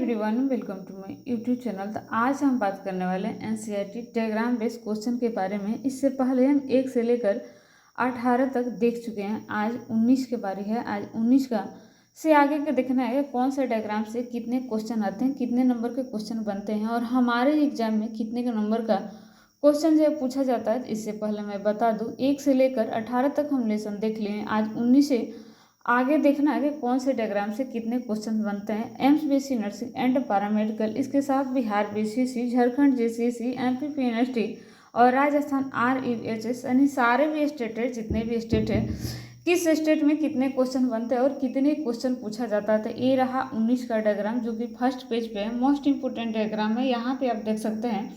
Everyone, welcome to my YouTube channel. तो आज हम बात करने वाले हैं एनसीईआरटी डायग्राम बेस्ड क्वेश्चन के बारे में। इससे पहले हम 1 से लेकर 18 तक देख चुके हैं। आज 19 की बारी है। आज 19 का से आगे का देखना है कौन से डायग्राम से कितने क्वेश्चन आते हैं, कितने नंबर के क्वेश्चन बनते हैं और हमारे एग्जाम में कितने के नंबर का क्वेश्चन जो पूछा जाता है। इससे पहले मैं बता दूँ 1 से लेकर 18 तक हम लेसन देख लिए हैं। आज 19 से आगे देखना है कि कौन से डायग्राम से कितने क्वेश्चन बनते हैं। AIIMS BSc nursing and paramedical, इसके साथ Bihar BCC, Jharkhand JCC, MP PNST और राजस्थान आरईएचएस, यानी सारे भी स्टेट है, जितने भी स्टेट है, किस स्टेट में कितने क्वेश्चन बनते हैं और कितने क्वेश्चन पूछा जाता है। तो ये रहा 19 का डायग्राम जो कि फर्स्ट पेज पे है। मोस्ट इंपोर्टेंट डायग्राम है। यहाँ पे आप देख सकते हैं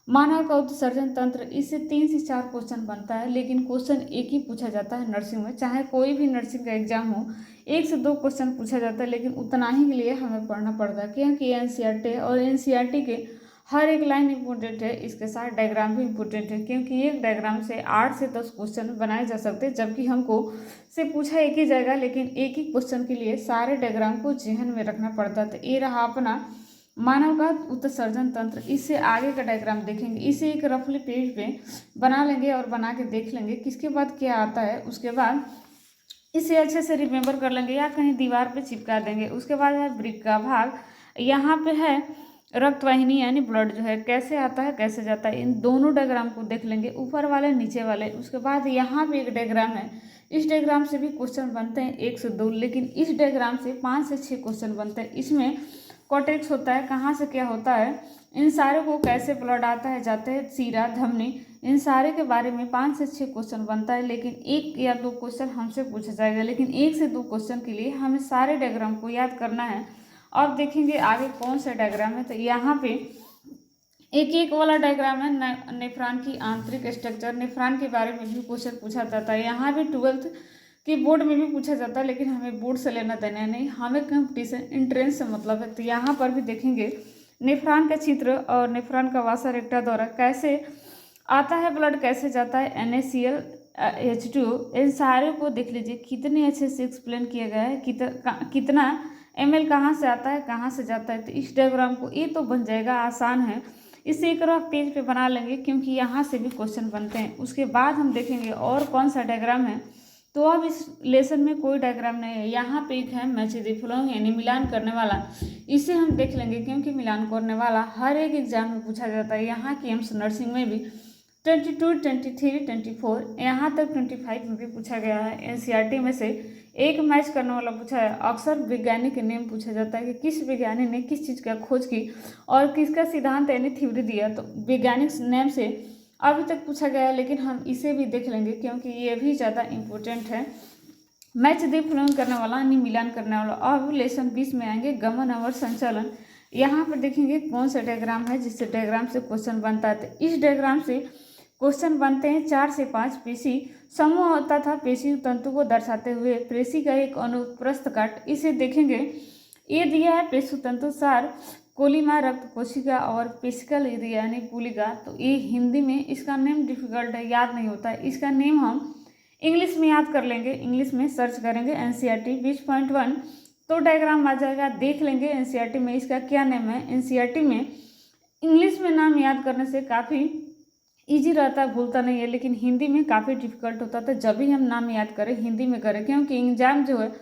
मानव का उत्सर्जन तंत्र, इससे 3 से 4 क्वेश्चन बनता है, लेकिन क्वेश्चन एक ही पूछा जाता है नर्सिंग में। चाहे कोई भी नर्सिंग का एग्जाम हो, 1 से 2 क्वेश्चन पूछा जाता है, लेकिन उतना ही के लिए हमें पढ़ना पड़ता है क्योंकि एनसीईआरटी है और एनसीईआरटी के हर एक लाइन इंपॉर्टेंट है। इसके साथ डायग्राम भी इंपॉर्टेंट है क्योंकि एक डायग्राम से 8 से 10 क्वेश्चन बनाए जा सकते हैं, जबकि हमको से पूछा एक ही जाएगा, लेकिन एक ही क्वेश्चन के लिए सारे डायग्राम को जहन में रखना पड़ता है। तो ये रहा अपना मानव का उत्सर्जन तंत्र। इससे आगे का डायग्राम देखेंगे, इसे एक रफली पेज पे बना लेंगे और बना के देख लेंगे किसके बाद क्या आता है। उसके बाद इसे अच्छे से रिमेंबर कर लेंगे या कहीं दीवार पे चिपका देंगे। उसके बाद है वृक्क का भाग, यहाँ पे है रक्तवाहिनी यानी ब्लड जो है कैसे आता है कैसे जाता है। इन दोनों डायग्राम को देख लेंगे, ऊपर वाले नीचे वाले। उसके बाद यहाँ पे एक डायग्राम है, इस डायग्राम से भी क्वेश्चन बनते हैं 1 से 2, लेकिन इस डायग्राम से 5 से 6 क्वेश्चन बनते हैं। इसमें कॉर्टेक्स होता है, कहाँ से क्या होता है, इन सारे को कैसे ब्लड आता है जाते हैं, सीरा धमनी, इन सारे के बारे में 5 से 6 क्वेश्चन बनता है, लेकिन 1 या 2 क्वेश्चन हमसे पूछा जाएगा। लेकिन 1 से 2 क्वेश्चन के लिए हमें सारे डायग्राम को याद करना है। और देखेंगे आगे कौन सा डायग्राम है। तो यहाँ पे एक एक वाला डायग्राम है नेफ्रॉन की आंतरिक स्ट्रक्चर, नेफ्रॉन के बारे में भी क्वेश्चन पूछा जाता है। यहाँ भी 12th कि बोर्ड में भी पूछा जाता है, लेकिन हमें बोर्ड से लेना देना नहीं, हमें कंपटीशन एंट्रेंस से मतलब है। तो यहाँ पर भी देखेंगे नेफ्रॉन का चित्र और नेफ्रॉन का वासा रेक्टा द्वारा कैसे आता है ब्लड, कैसे जाता है, NaCl H2, इन सारे को देख लीजिए कितने अच्छे से एक्सप्लेन किया गया है, कितना ml कहाँ से आता है कहाँ से जाता है। तो इस डायग्राम को ये तो बन जाएगा, आसान है। इसे एक रफ पेज पे बना लेंगे क्योंकि यहाँ से भी क्वेश्चन बनते हैं। उसके बाद हम देखेंगे और कौन सा डायग्राम है। तो अब इस लेसन में कोई डायग्राम नहीं है। यहाँ पे एक है मैच द फॉलोइंग यानी मिलान करने वाला, इसे हम देख लेंगे क्योंकि मिलान करने वाला हर एक एग्जाम में पूछा जाता है। यहाँ की एम्स नर्सिंग में भी 22, 23, 24, यहाँ तक 25 में भी पूछा गया है। एनसीईआरटी में से एक मैच करने वाला पूछा है। अक्सर वैज्ञानिक के नेम पूछा जाता है कि किस वैज्ञानिक ने किस चीज़ का खोज की और किसका सिद्धांत यानी थ्योरी दिया। तो वैज्ञानिक नेम से अभी तक पूछा गया है, लेकिन हम इसे भी देख लेंगे क्योंकि ये भी ज़्यादा इम्पोर्टेंट है। मैच द फॉलोइंग करने वाला यानी मिलान करने वाला। अब लेसन 20 में आएंगे गमन और संचालन। यहाँ पर देखेंगे कौन सा डायग्राम है जिससे डायग्राम से क्वेश्चन बनता है। इस डायग्राम से क्वेश्चन बनते हैं 4 से 5। पेशी समूह होता था पेशी तंतु को दर्शाते हुए पेशी का एक अनुप्रस्थ काट, इसे देखेंगे। ये दिया है पेशी तंतु सार, कोलिमा रक्त कोशिका और पेशिकल एरिया यानी पुलिका। तो ये हिंदी में इसका नेम डिफिकल्ट है, याद नहीं होता है। इसका नेम हम इंग्लिश में याद कर लेंगे, इंग्लिश में सर्च करेंगे एनसीईआरटी 20.1 तो डायग्राम आ जाएगा। देख लेंगे एनसीईआरटी में इसका क्या नेम है। एनसीईआरटी में इंग्लिश में नाम याद करने से काफ़ी ईजी रहता है, भूलता नहीं है, लेकिन हिंदी में काफ़ी डिफिकल्ट होता था। जब भी हम नाम याद करें हिंदी में करें क्योंकि एग्जाम जो है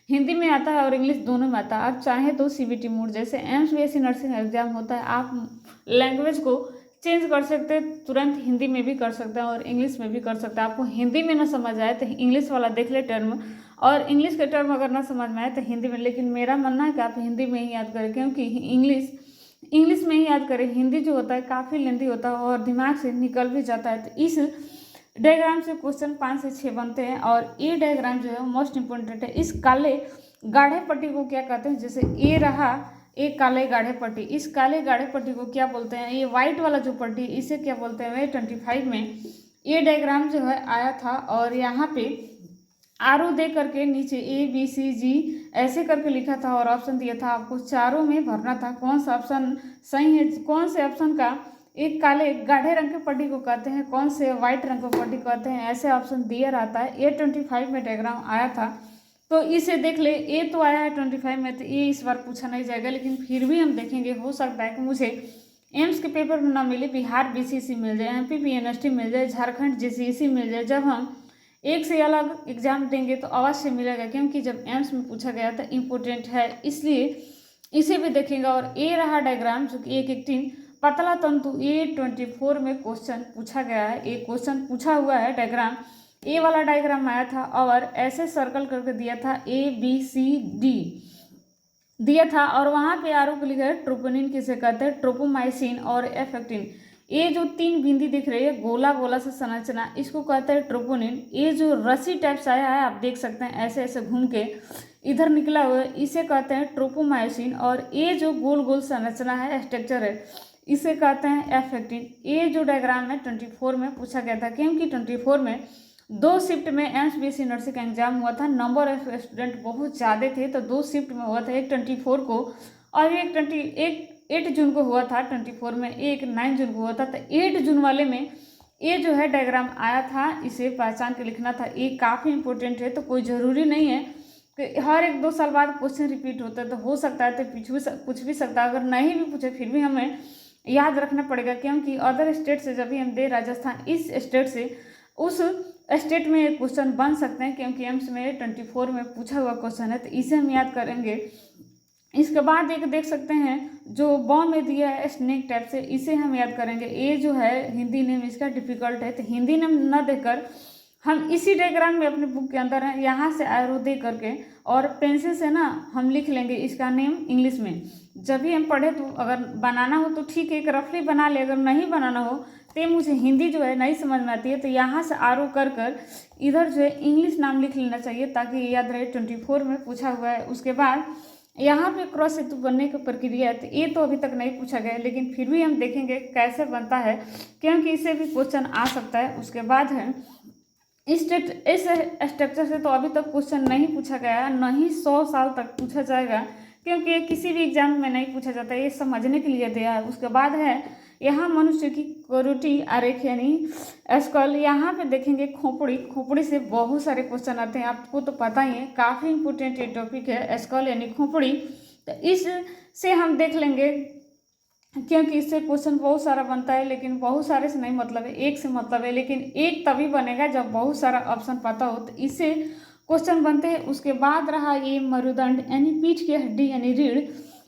हिंदी में आता है और इंग्लिश दोनों में आता है। आप चाहे तो CBT मोड जैसे एम्स बीएससी नर्सिंग एग्जाम होता है, आप लैंग्वेज को चेंज कर सकते हैं, तुरंत हिंदी में भी कर सकते हैं और इंग्लिश में भी कर सकते हैं। आपको हिंदी में ना समझ आए तो इंग्लिश वाला देख ले टर्म, और इंग्लिश के टर्म अगर ना समझ में आए तो हिंदी में। लेकिन मेरा मानना है कि आप हिंदी में ही याद करें क्योंकि इंग्लिश में ही याद करें। हिंदी जो होता है काफ़ी लेंथी होता है और दिमाग से निकल भी जाता है। तो इस डायग्राम से क्वेश्चन 5 से 6 बनते हैं और ये डायग्राम जो है मोस्ट इंपोर्टेंट है। इस काले गाढ़े पट्टी को क्या कहते हैं, जैसे ये रहा एक काले गाढ़े पट्टी, इस काले गाढ़े पट्टी को क्या बोलते हैं, ये वाइट वाला जो पट्टी इसे क्या बोलते हैं। 25 में ये डायग्राम जो है आया था और यहाँ पे आरो दे करके नीचे ABCG ऐसे करके लिखा था और ऑप्शन दिया था आपको, चारों में भरना था कौन सा ऑप्शन सही है। कौन से ऑप्शन का एक काले गाढ़े रंग के पट्टी को कहते हैं, कौन से व्हाइट रंग को पट्टी कहते हैं, ऐसे ऑप्शन दिया रहता है। A25 में डायग्राम आया था तो इसे देख ले, ए तो आया है 25 में, तो ये इस बार पूछा नहीं जाएगा, लेकिन फिर भी हम देखेंगे, हो सकता है कि मुझे एम्स के पेपर में ना मिले, बिहार बीसीसी मिल जाए, एमपी पीएनएसटी मिल जाए, झारखंड जेसीसी मिल जाए। जब हम एक से अलग एग्जाम देंगे तो अवश्य मिलेगा, क्योंकि जब एम्स में पूछा गया था इम्पोर्टेंट है, इसलिए इसे भी देखेंगे। और ए रहा डायग्राम जो कि 118 पतला तंतु, A24 में क्वेश्चन पूछा गया है, एक क्वेश्चन पूछा हुआ है डायग्राम, ए वाला डायग्राम आया था और ऐसे सर्कल करके दिया था ABCD दिया था, और वहाँ पे आरो को लिखा है ट्रोपोनिन किसे कहते हैं, ट्रोपोमाइसिन और एफेक्टिन। ये जो 3 बिंदी दिख रही है गोला गोला से संरचना, इसको कहते हैं ट्रोपोनिन। ये जो रस्सी टाइप से आया है आप देख सकते हैं, ऐसे ऐसे घूम के इधर निकला हुआ है, इसे कहते हैं ट्रोपोमाइसिन। और ये जो गोल गोल संरचना है, स्ट्रक्चर है, इसे कहते हैं एफेक्टिन। ये जो डायग्राम है 24 में पूछा गया था, क्योंकि 24 में 2 शिफ्ट में एम्स बीएससी नर्सिंग का एग्जाम हुआ था, नंबर ऑफ स्टूडेंट बहुत ज़्यादा थे, तो 2 शिफ्ट में हुआ था, एक 24 को और एक 8 जून को हुआ था 24 में, एक 9 जून को हुआ था। तो 8 जून वाले में ये जो है डायग्राम आया था, इसे पहचान के लिखना था। ये काफ़ी इंपॉर्टेंट है, तो कोई ज़रूरी नहीं है कि हर 1-2 साल बाद क्वेश्चन रिपीट होता है, तो हो सकता है तो पूछ भी सकता है, अगर नहीं भी पूछे फिर भी हमें याद रखना पड़ेगा, क्योंकि अदर स्टेट से जब भी हम दे राजस्थान, इस स्टेट से उस स्टेट में क्वेश्चन बन सकते हैं, क्योंकि एम्स में 24 में पूछा हुआ क्वेश्चन है, तो इसे हम याद करेंगे। इसके बाद एक देख सकते हैं जो बॉम में दिया है स्नेक टाइप से, इसे हम याद करेंगे। ये जो है हिंदी नेम इसका डिफिकल्ट है, तो हिंदी नेम न देकर हम इसी डायग्राम में अपने बुक के अंदर है, यहाँ से एरो दे करके और पेंसिल से ना हम लिख लेंगे इसका नेम इंग्लिश में। जब भी हम पढ़े तो अगर बनाना हो तो ठीक है, एक रफली बना ले, अगर नहीं बनाना हो तो मुझे हिंदी जो है नहीं समझ में आती है, तो यहाँ से आरो कर इधर जो है इंग्लिश नाम लिख लेना चाहिए, ताकि याद रहे 24 में पूछा हुआ है। उसके बाद यहाँ पे क्रॉस सेतु बनने की प्रक्रिया है, तो ये तो अभी तक नहीं पूछा गया, लेकिन फिर भी हम देखेंगे कैसे बनता है, क्योंकि इससे भी क्वेश्चन आ सकता है। उसके बाद है इस स्ट्रक्चर से तो अभी तक क्वेश्चन नहीं पूछा गया, न ही 100 साल तक पूछा जाएगा, क्योंकि ये किसी भी एग्जाम में नहीं पूछा जाता, ये समझने के लिए दिया है। उसके बाद है यहाँ मनुष्य की करोटी आरेख यानी स्कल, यहाँ पे देखेंगे खोपड़ी, खोपड़ी से बहुत सारे क्वेश्चन आते हैं, आपको तो पता ही है, काफ़ी इंपॉर्टेंट ये टॉपिक है, स्कल यानी खोपड़ी। तो इससे हम देख लेंगे, क्योंकि इससे क्वेश्चन बहुत सारा बनता है, लेकिन बहुत सारे से नहीं मतलब है, एक से मतलब है, लेकिन एक तभी बनेगा जब बहुत सारा ऑप्शन पता हो, तो इससे क्वेश्चन बनते हैं। उसके बाद रहा ये मरुदंड यानी पीठ की हड्डी यानी रीढ़,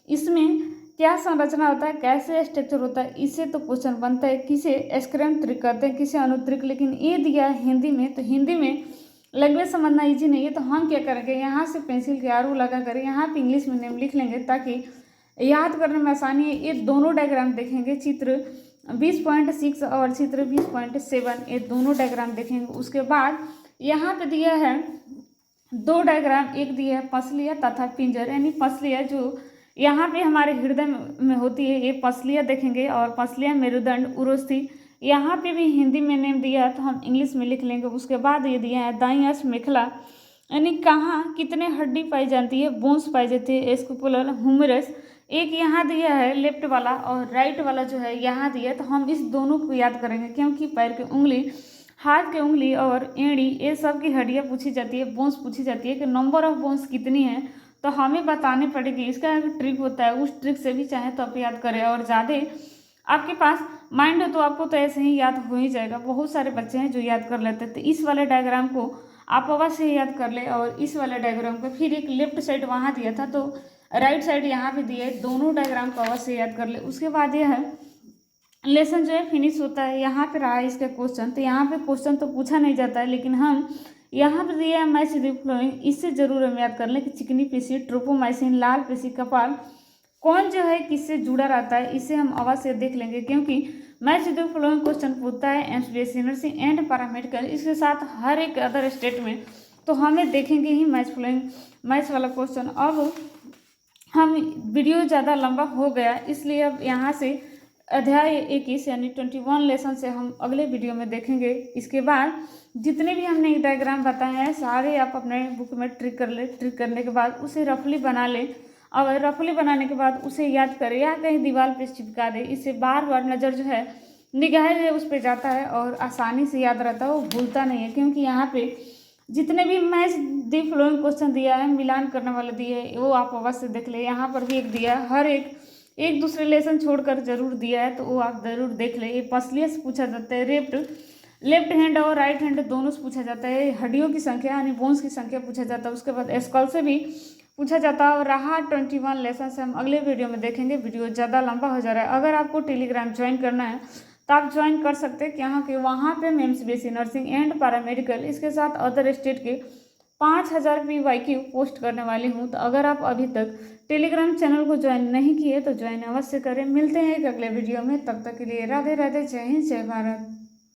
इसमें क्या संरचना होता है, कैसे स्ट्रक्चर होता है, इससे तो क्वेश्चन बनता है। किसे स्क्रैम कहते हैं, किसे अनुत्रिक, लेकिन ये दिया है हिंदी में, तो हिंदी में लैंग्वेज समझना ईजी नहीं है, तो हम क्या करेंगे, यहाँ से पेंसिल के आरू लगा कर यहाँ पे इंग्लिश में नेम लिख लेंगे, ताकि याद करने में आसानी है। ये दोनों डायग्राम देखेंगे, चित्र 20.6 और चित्र 20.7, ये दोनों डायग्राम देखेंगे। उसके बाद यहाँ पे दिया है 2 डायग्राम, एक दिया है पसलिया तथा पिंजर, यानी पसलिया जो यहाँ पे हमारे हृदय में होती है, ये पसलिया देखेंगे, और पसलिया मेरुदंड उरोस्थी, यहाँ पे भी हिंदी में नेम दिया है, तो हम इंग्लिश में लिख लेंगे। उसके बाद ये दिया है दाईं अश्व मेखला, यानी कहाँ कितने हड्डी पाई जाती है, बोन्स पाई जाती है, स्कैपुलर ह्यूमरस, एक यहाँ दिया है लेफ्ट वाला और राइट वाला जो है यहाँ दिया है, तो हम इस दोनों को याद करेंगे, क्योंकि पैर की उंगली, हाथ की उंगली और एड़ी, ये सब की हड्डियाँ पूछी जाती है, बोन्स पूछी जाती है कि नंबर ऑफ बोन्स कितनी है, तो हमें बताने पड़ेगी। इसका एक ट्रिक होता है, उस ट्रिक से भी चाहे तो आप याद करें, और ज़्यादा आपके पास माइंड हो तो आपको तो ऐसे ही याद हो ही जाएगा। बहुत सारे बच्चे हैं जो याद कर लेते हैं, तो इस वाले डायग्राम को आप अवश्य ही याद कर ले, और इस वाले डायग्राम को फिर एक लेफ्ट साइड वहाँ दिया था, तो राइट साइड यहाँ पे दिए, दोनों डायग्राम को अवश्य याद कर ले। उसके बाद यह है लेसन जो है फिनिश होता है। यहाँ पे रहा है इसका क्वेश्चन, तो यहाँ पे क्वेश्चन तो पूछा नहीं जाता है, लेकिन हम यहाँ पर दिया है मैच द फ्लोइंग, इससे जरूर हम याद कर लें कि चिकनी पेशी, ट्रोपोमाइसिन, लाल पेशी, कपाल, कौन जो है किससे जुड़ा रहता है, इसे हम अवश्य देख लेंगे, क्योंकि मैच द फ्लोइंग क्वेश्चन पूछता है AIIMS BSc nursing and paramedical, इसके साथ हर एक अदर स्टेट में, तो हमें देखेंगे ही मैच फ्लोइंग, मैच वाला क्वेश्चन। अब हम वीडियो ज़्यादा लंबा हो गया, इसलिए अब यहाँ से अध्याय 21 यानी 21 लेसन से हम अगले वीडियो में देखेंगे। इसके बाद जितने भी हमने डायग्राम बताए हैं सारे आप अपने बुक में ट्रिक कर ले, ट्रिक करने के बाद उसे रफली बना ले, और रफली बनाने के बाद उसे याद करें या कहीं दीवार पे चिपका दे, इससे बार बार नज़र जो है निगाह जो है उस पर जाता है और आसानी से याद रहता है, वो भूलता नहीं है, क्योंकि यहाँ पे जितने भी मैच दी फ्लोइंग क्वेश्चन दिया है, मिलान करने वाले दिए है, वो आप अवश्य देख ले। यहाँ पर भी एक दिया है, हर एक दूसरे लेसन छोड़कर जरूर दिया है, तो वो आप जरूर देख ले। ये पसलिया से पूछा जाता है, लेफ्ट हैंड और राइट हैंड दोनों से पूछा जाता है। हड्डियों की संख्या यानी बोन्स की संख्या पूछा जाता है। उसके बाद स्कल से भी पूछा जाता है। और रहा 21 लेसन से हम अगले वीडियो में देखेंगे। वीडियो ज़्यादा लंबा हो जा रहा है। अगर आपको टेलीग्राम ज्वाइन करना है तो आप ज्वाइन कर सकते हैं। यहाँ के वहाँ पे AIIMS BSc nursing and paramedical, इसके साथ अदर स्टेट के 5000 PYQ पोस्ट करने वाली हूँ। तो अगर आप अभी तक टेलीग्राम चैनल को ज्वाइन नहीं किए तो ज्वाइन अवश्य करें। मिलते हैं एक अगले वीडियो में, तब तक के लिए राधे राधे, जय हिंद, जय भारत।